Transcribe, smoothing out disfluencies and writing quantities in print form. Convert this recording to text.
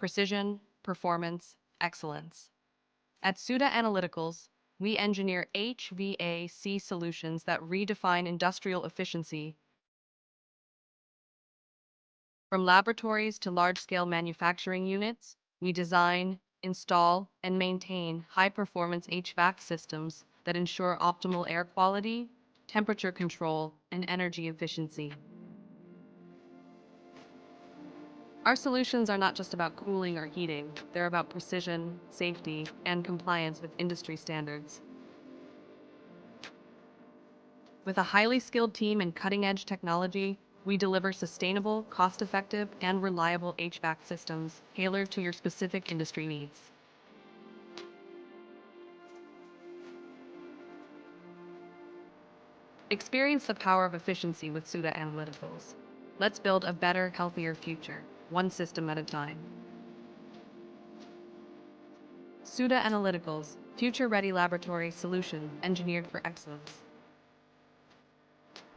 precision, performance, excellence. At Sudha Analyticals, we engineer HVAC solutions that redefine industrial efficiency. From laboratories to large-scale manufacturing units, we design, install, and maintain high-performance HVAC systems that ensure optimal air quality, temperature control, and energy efficiency. Our solutions are not just about cooling or heating, they're about precision, safety, and compliance with industry standards. With a highly skilled team and cutting-edge technology, we deliver sustainable, cost-effective, and reliable HVAC systems tailored to your specific industry needs. Experience the power of efficiency with Sudha Analyticals. Let's build a better, healthier future, one system at a time. Sudha Analyticals, future-ready laboratory solution engineered for excellence.